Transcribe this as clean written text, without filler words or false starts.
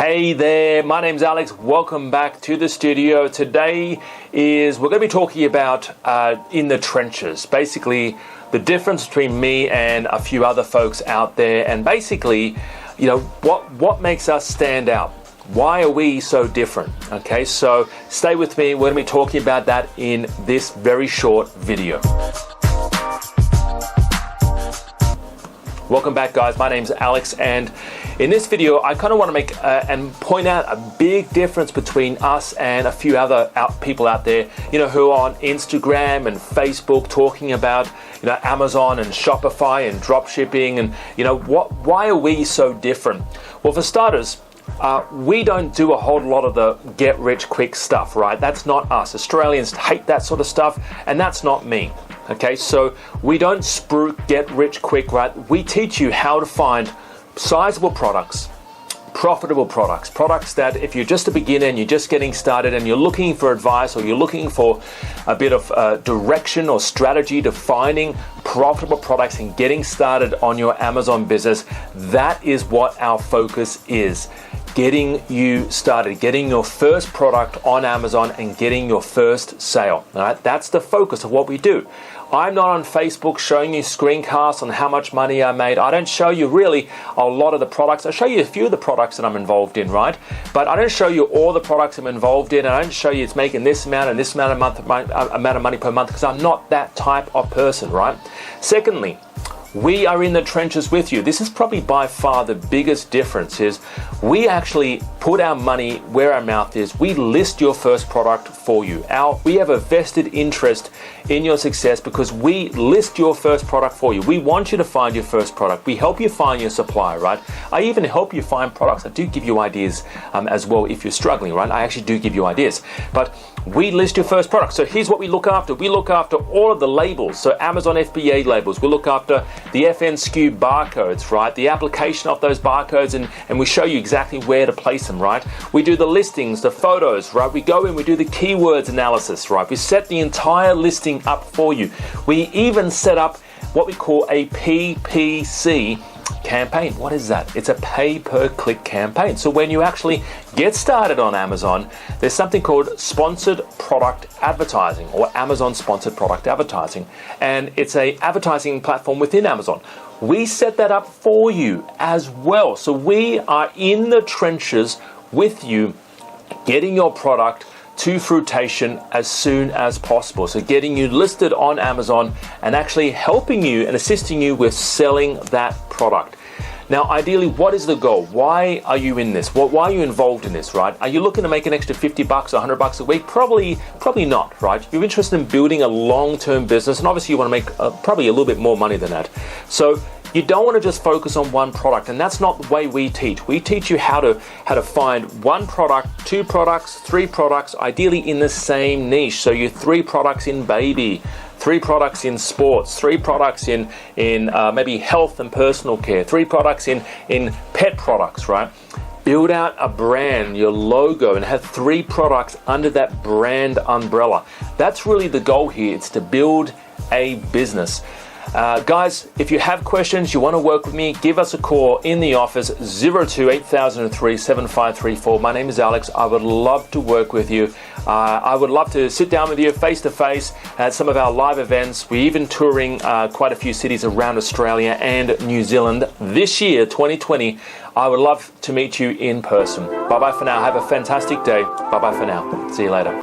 Hey there, my name's Alex. Welcome back to the studio. Today we're going to be talking about in the trenches, basically the difference between me and a few other folks out there, and basically, you know, what makes us stand out. Why are we so different? Okay, so stay with me. We're going to be talking about that in this very short video. Welcome back, guys. My name's Alex, and in this video, I kind of want to make and point out a big difference between us and a few other people out there, you know, who are on Instagram and Facebook talking about, you know, Amazon and Shopify and drop shipping, and you know, why are we so different? Well, for starters, we don't do a whole lot of the get rich quick stuff, right? That's not us. Australians hate that sort of stuff, and that's not me. Okay, so we don't spruik get rich quick, right? We teach you how to find sizable products, profitable products that if you're just a beginner and you're just getting started and you're looking for advice, or you're looking for a bit of direction or strategy to finding profitable products and getting started on your Amazon business, that is what our focus is. Getting you started, getting your first product on Amazon and getting your first sale. All right, that's the focus of what we do. I'm not on Facebook showing you screencasts on how much money I made. I don't show you really a lot of the products. I show you a few of the products that I'm involved in, right? But I don't show you all the products I'm involved in. I don't show you it's making this amount and this amount of money per month, because I'm not that type of person, right? Secondly, we are in the trenches with you. This is probably by far the biggest difference, is we actually put our money where our mouth is. We list your first product for you. We have a vested interest in your success because we list your first product for you. We want you to find your first product. We help you find your supplier, right? I even help you find products. I do give you ideas as well if you're struggling, right? I actually do give you ideas. But we list your first product. So here's what we look after. We look after all of the labels. So Amazon FBA labels. We look after the FNSKU barcodes, right? The application of those barcodes, and we show you exactly where to place them, right? We do the listings, the photos, right? We go in, we do the keywords analysis, right? We set the entire listing up for you. We even set up what we call a PPC campaign. What is that? It's a pay-per-click campaign. So when you actually get started on Amazon, there's something called sponsored product advertising, or Amazon sponsored product advertising. And it's a advertising platform within Amazon. We set that up for you as well. So we are in the trenches with you, getting your product to fruition as soon as possible. So getting you listed on Amazon and actually helping you and assisting you with selling that product. Now, ideally, what is the goal? Why are you in this? Why are you involved in this, right? Are you looking to make an extra $50, $100 a week? Probably not, right? You're interested in building a long-term business, and obviously you want to make probably a little bit more money than that. So you don't want to just focus on one product, and that's not the way we teach. We teach you how to find one product, two products, three products, ideally in the same niche. So you 3 products in baby, 3 products in sports, 3 products in maybe health and personal care, 3 products in pet products, right? Build out a brand, your logo, and have 3 products under that brand umbrella. That's really the goal here. It's to build a business. Guys, if you have questions, you want to work with me, give us a call in the office, 02-8003-7534. My name is Alex. I would love to work with you. I would love to sit down with you face-to-face at some of our live events. We're even touring quite a few cities around Australia and New Zealand this year, 2020. I would love to meet you in person. Bye-bye for now. Have a fantastic day. Bye-bye for now. See you later.